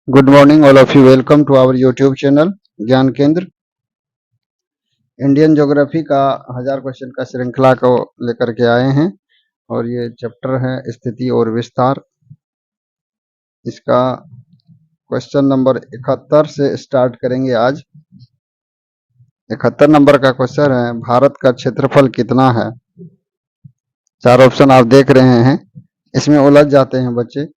Good morning, all of you. Welcome to our YouTube channel ज्ञान केंद्र। Indian geography का 1000 question का श्रृंखला को लेकर के आए हैं और ये चैप्टर है स्थिति और विस्तार। इसका क्वेश्चन नंबर 71 से स्टार्ट करेंगे आज। 71 नंबर का क्वेश्चन है, भारत का क्षेत्रफल कितना है? चार ऑप्शन आप देख रहे हैं, इसमें उलझ जाते हैं बच्चे।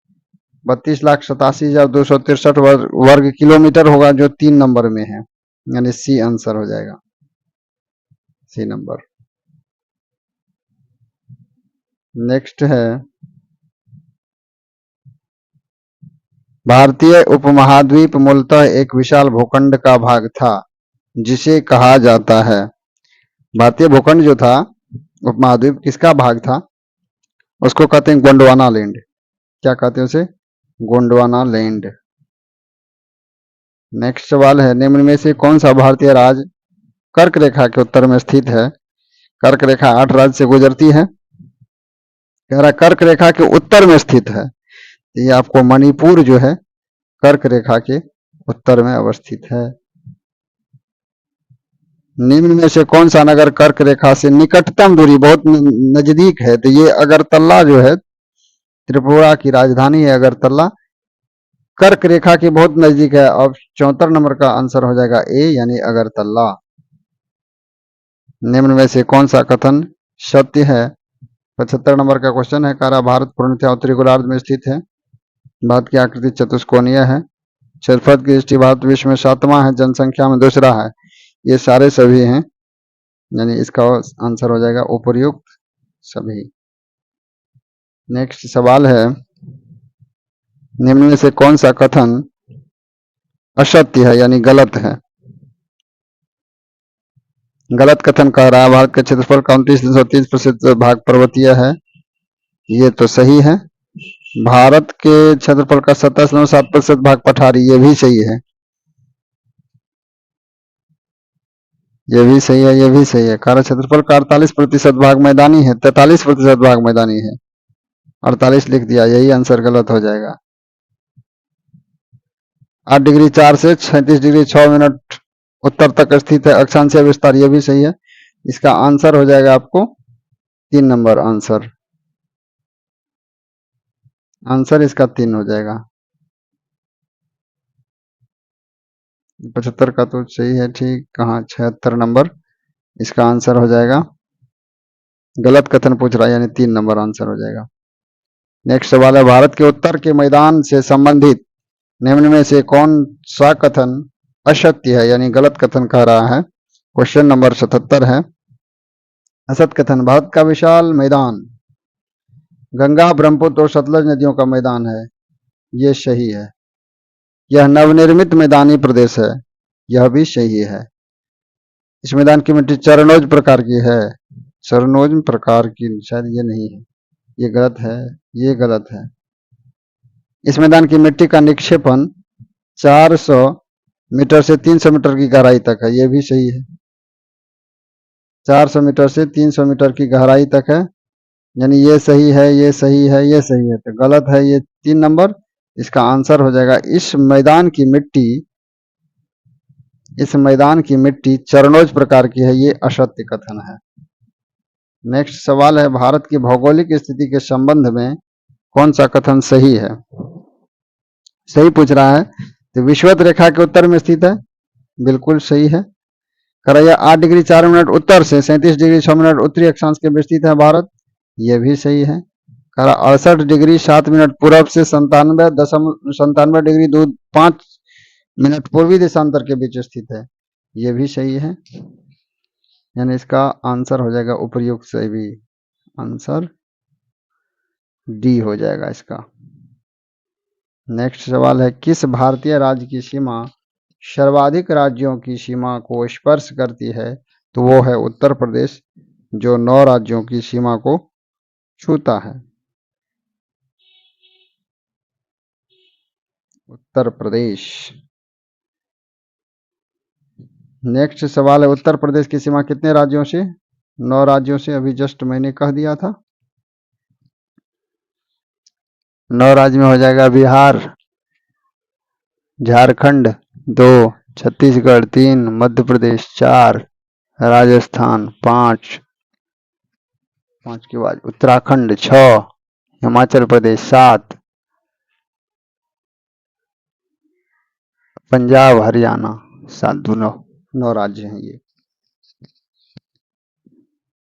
32,87,263 वर्ग किलोमीटर होगा, जो 3 नंबर में है, यानी सी आंसर हो जाएगा, सी नंबर। नेक्स्ट है, भारतीय उपमहाद्वीप मूलतः एक विशाल भूखंड का भाग था जिसे कहा जाता है। भारतीय भूखंड जो था, उपमहाद्वीप, किसका भाग था? उसको कहते हैं गोंडवाना लैंड। क्या कहते हैं उसे? गोंडवाना लैंड। नेक्स्ट सवाल है, निम्न में से कौन सा भारतीय राज्य कर्क रेखा के उत्तर में स्थित है? कर्क रेखा 8 राज्य से गुजरती है। कह रहा कर्क रेखा के उत्तर में स्थित है, ये आपको मणिपुर जो है कर्क रेखा के उत्तर में अवस्थित है। निम्न में से कौन सा नगर कर्क रेखा से निकटतम दूरी, बहुत नजदीक है? तो ये अगरतला जो है, त्रिपुरा की राजधानी है अगरतला, कर्क रेखा के बहुत नजदीक है। अब 74 नंबर का आंसर हो जाएगा ए, यानी अगरतला। निम्न में से कौन सा कथन सत्य है? 75 नंबर का क्वेश्चन है। कह रहा भारत पूर्णतः उत्तरी गोलार्ध में स्थित है। भारत की आकृति चतुष्कोणीय है। क्षेत्रफल की दृष्टि भारत विश्व में 7वां है, जनसंख्या में दूसरा है। ये सारे सभी हैं, यानी इसका आंसर हो जाएगा उपर्युक्त सभी। नेक्स्ट सवाल है, निम्न में से कौन सा कथन असत्य है, यानी गलत है? गलत कथन कह रहा है भारत के क्षेत्रफल का 29.30% भाग पर्वतीय है। ये तो सही है। भारत के क्षेत्रफल का 27.7% भाग पठारी, ये भी सही है। ये भी सही है, ये भी सही है। कार्य क्षेत्रफल का 48% भाग मैदानी है, 43% भाग मैदानी है। 48 लिख दिया, यही आंसर गलत हो जाएगा। 8 डिग्री 4 से 36 डिग्री 6 मिनट उत्तर तक स्थित है अक्षांशीय विस्तार, ये भी सही है। इसका आंसर हो जाएगा आपको 3 नंबर आंसर। आंसर इसका 3 हो जाएगा। 75 का तो सही है, ठीक कहाँ? 76 नंबर इसका आंसर हो जाएगा। गलत कथन पूछ रहा है, यानी 3 नंबर आंसर हो जाएगा। नेक्स्ट सवाल है, भारत के उत्तर के मैदान से संबंधित निम्न में से कौन सा कथन असत्य है, यानी गलत कथन कह रहा है? क्वेश्चन नंबर 77 है। असत कथन, भारत का विशाल मैदान गंगा, ब्रह्मपुत्र और सतलज नदियों का मैदान है, ये सही है। यह नवनिर्मित मैदानी प्रदेश है, यह भी सही है। इस मैदान की मिट्टी चरणोज प्रकार की है। चरणोज प्रकार की, शायद ये नहीं है, ये गलत है, ये गलत है। इस मैदान की मिट्टी का निक्षेपण 400 मीटर से 300 मीटर की गहराई तक है, ये भी सही है। 400 मीटर से 300 मीटर की गहराई तक है, यानी ये सही है, ये सही है, ये सही है। तो गलत है ये 3 नंबर। इसका आंसर हो जाएगा, इस मैदान की मिट्टी चरणोज प्रकार की है, ये असत्य कथन है। नेक्स्ट सवाल है, भारत की भौगोलिक स्थिति के संबंध में कौन सा कथन सही है? सही पूछ रहा है। तो विषुवत रेखा के उत्तर में स्थित है, बिल्कुल सही है। करैया 8 डिग्री 4 मिनट उत्तर से 37 डिग्री 6 मिनट उत्तरी अक्षांश के विस्तृत है भारत, यह भी सही है। 68 डिग्री 7 मिनट पूर्व से 97 डिग्री 5 मिनट पूर्वी देशांतर के बीच स्थित है, यह भी सही है। यानी इसका आंसर हो जाएगा उपर्युक्त सभी। आंसर डी हो जाएगा इसका। नेक्स्ट सवाल है, किस भारतीय राज्य की सीमा सर्वाधिक राज्यों की सीमा को स्पर्श करती है? तो वो है उत्तर प्रदेश, जो 9 राज्यों की सीमा को छूता है। उत्तर प्रदेश। नेक्स्ट सवाल है, उत्तर प्रदेश की सीमा कितने राज्यों से? 9 राज्यों से, अभी जस्ट मैंने कह दिया था। 9 राज्य में हो जाएगा बिहार, झारखंड 2, छत्तीसगढ़ 3, मध्य प्रदेश 4, राजस्थान 5, 5 के बाद उत्तराखंड 6, हिमाचल प्रदेश 7, पंजाब हरियाणा 7 2 9, 9 राज्य हैं ये।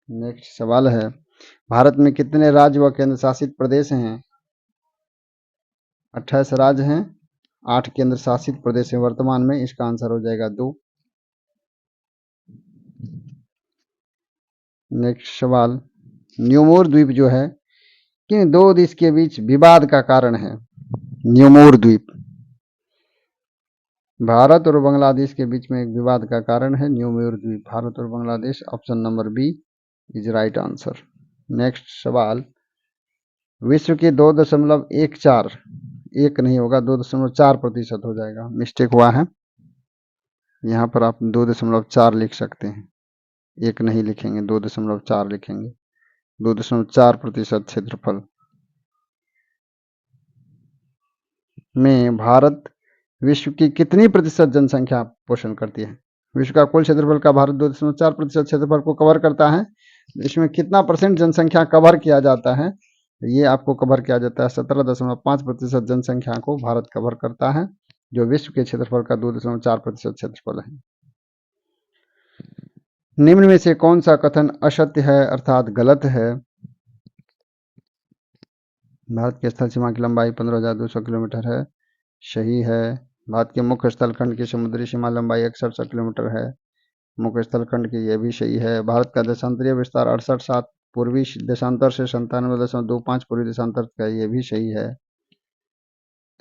नेक्स्ट सवाल है, भारत में कितने राज्य व केंद्र शासित प्रदेश हैं? 28 राज्य हैं, 8 केंद्र शासित प्रदेश हैं वर्तमान में। इसका आंसर हो जाएगा 2। नेक्स्ट सवाल, न्यूमोर द्वीप जो है किन दो देश के बीच विवाद का कारण है? न्यूमोर द्वीप भारत और बांग्लादेश के बीच में एक विवाद का कारण है न्यूमोर द्वीप, भारत और Bangladesh. Option number B is right answer. Next सवाल, विश्व के 2.14, एक नहीं होगा 2.4% हो जाएगा, मिस्टेक हुआ है, यहाँ पर आप 2.4 लिख सकते हैं, एक नहीं लिखेंगे 2.4 लिखेंगे। 2.4% क्षेत्रफल में भारत विश्व की कितनी प्रतिशत जनसंख्या पोषण करती है? विश्व का कुल क्षेत्रफल का भारत 2.4% क्षेत्रफल को कवर करता है। इसमें कितना परसेंट जनसंख्या कवर किया जाता है? ये आपको कवर किया जाता है 17.5% जनसंख्या को भारत कवर करता है, जो विश्व के क्षेत्रफल का 2.4% क्षेत्रफल है। निम्न में से कौन सा कथन असत्य है अर्थात गलत है? भारत की स्थल सीमा की लंबाई 15,200 किलोमीटर है, सही है। भारत के मुख्य स्थल खंड की समुद्री सीमा लंबाई 61 किलोमीटर है, मुख्य स्थल खंड की यह भी सही है। भारत का देशांतरीय विस्तार 68.7 पूर्वी देशांतर से 97.25 पूर्वी देशांतर का, ये भी सही है।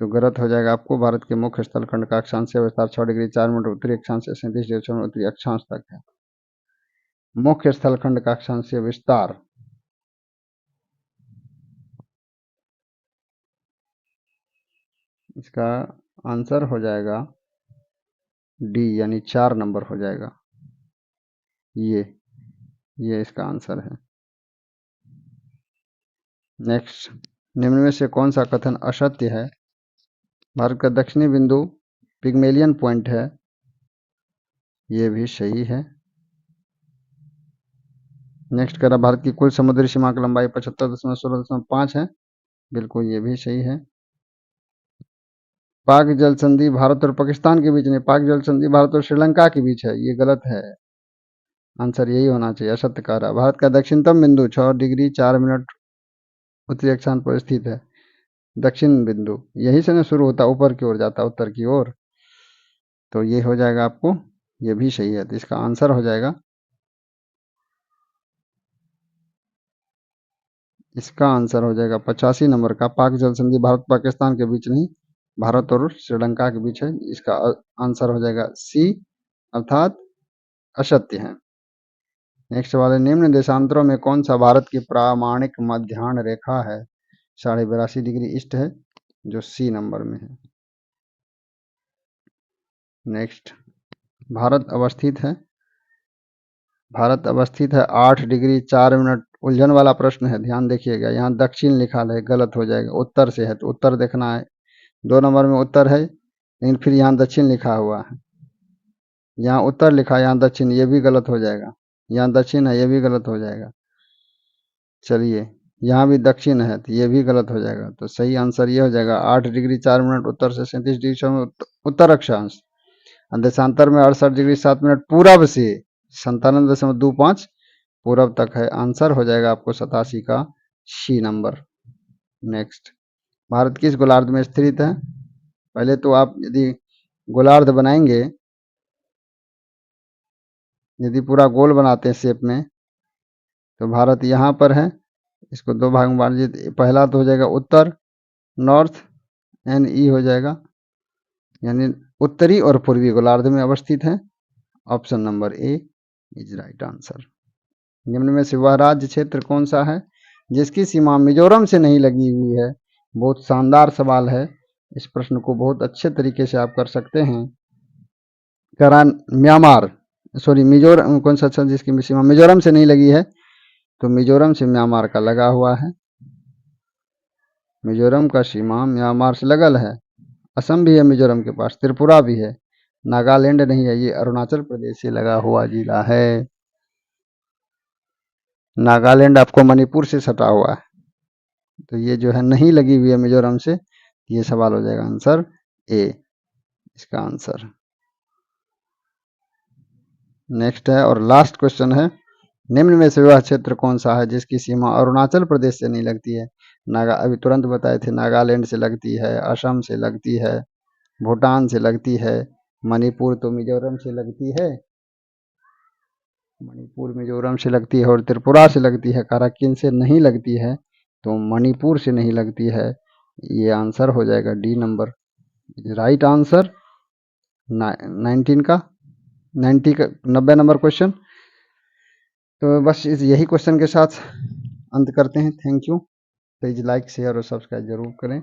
तो गलत हो जाएगा आपको। भारत के मुख्य स्थल खंड का अक्षांशीय विस्तार 6 डिग्री 4 मिनट उत्तरी अक्षांश से 37 डिग्री 6 मिनट उत्तरी अक्षांश तक है। मुख्य स्थल खंड का अक्षांशीय विस्तार इसका आंसर हो जाएगा डी, यानी 4 नंबर हो जाएगा। ये इसका आंसर है। नेक्स्ट, निम्न में से कौन सा कथन असत्य है? भारत का दक्षिणी बिंदु पिग्मेलियन पॉइंट है, ये भी सही है। नेक्स्ट कह रहा भारत की कुल समुद्री सीमा की लंबाई 75.16.5 है, बिल्कुल ये भी सही है। पाक जल संधि भारत और पाकिस्तान के बीच नहीं, पाक जल संधि भारत और श्रीलंका के बीच है, ये गलत है। आंसर यही होना चाहिए, असत्य कह रहा। भारत का दक्षिणतम बिंदु 6 डिग्री 4 मिनट उत्तरी अक्षांश पर स्थित है। दक्षिण बिंदु यहीं से ना शुरू होता, ऊपर की ओर जाता, उत्तर की ओर। तो ये हो जाएगा आपको, ये भी सही है। तो इसका आंसर हो जाएगा, इसका आंसर हो जाएगा 85 नंबर का। पाक जल संधि भारत पाकिस्तान के बीच नहीं, भारत और श्रीलंका के बीच है। इसका आंसर हो जाएगा सी, अर्थात असत्य है। नेक्स्ट वाले, निम्न देशांतरों में कौन सा भारत की प्रामाणिक मध्याह्न रेखा है? 82.5 डिग्री ईस्ट है, जो सी नंबर में है। नेक्स्ट, भारत अवस्थित है 8 डिग्री 4 मिनट। उलझन वाला प्रश्न है, ध्यान देखिएगा। यहाँ दक्षिण लिखा है, गलत हो जाएगा। उत्तर से है तो उत्तर देखना है। 2 नंबर में उत्तर है, लेकिन फिर यहाँ दक्षिण लिखा हुआ है। यहाँ उत्तर लिखा है, यहाँ दक्षिण, ये भी गलत हो जाएगा। यहाँ दक्षिण है, ये भी गलत हो जाएगा। चलिए, यहाँ भी दक्षिण है तो ये भी गलत हो जाएगा। तो सही आंसर ये हो जाएगा 8 डिग्री 4 मिनट उत्तर से 37 डिग्री 6 मिनट उत्तर अक्षांश। देशांतर में 68 डिग्री 7 मिनट पूरब से 97.25 पूरब तक है। आंसर हो जाएगा आपको 87 का सी नंबर। नेक्स्ट, भारत किस गोलार्ध में स्थित है? पहले तो आप यदि गोलार्ध बनाएंगे, यदि पूरा गोल बनाते हैं शेप में, तो भारत यहाँ पर है। इसको 2 भाग में बांट लीजिए। पहला तो हो जाएगा उत्तर, नॉर्थ एंड ई हो जाएगा, यानी उत्तरी और पूर्वी गोलार्ध में अवस्थित है। Option number A is right answer. निम्न में से वह राज्य क्षेत्र कौन सा है जिसकी सीमा मिजोरम से नहीं लगी हुई है? बहुत शानदार सवाल है। इस प्रश्न को बहुत अच्छे तरीके से आप कर सकते हैं। म्यांमार, सॉरी मिजोरम, कौन सा जिसकी सीमा मिजोरम से नहीं लगी है? तो मिजोरम से म्यांमार का लगा हुआ है। मिजोरम का सीमा म्यांमार से लगल है। असम भी है मिजोरम के पास, त्रिपुरा भी है, नागालैंड नहीं है, ये अरुणाचल प्रदेश से लगा हुआ जिला है। नागालैंड आपको मणिपुर से सटा हुआ है, तो ये जो है नहीं लगी हुई है मिजोरम से। ये सवाल हो जाएगा आंसर ए, इसका आंसर। नेक्स्ट है और लास्ट क्वेश्चन है, निम्न में से वह क्षेत्र कौन सा है जिसकी सीमा अरुणाचल प्रदेश से नहीं लगती है? नागा अभी तुरंत बताए थे, नागालैंड से लगती है, असम से लगती है, भूटान से लगती है, मणिपुर तो मिजोरम से लगती है, मणिपुर मिजोरम से लगती है और त्रिपुरा से लगती है, काराकिन से नहीं लगती है, तो मणिपुर से नहीं लगती है। ये आंसर हो जाएगा डी नंबर, राइट आंसर। 19 का 90 का 90 नंबर क्वेश्चन। तो बस यही क्वेश्चन के साथ अंत करते हैं। Thank you. Please like share और सब्सक्राइब जरूर करें,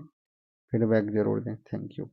फीडबैक जरूर दें। Thank you.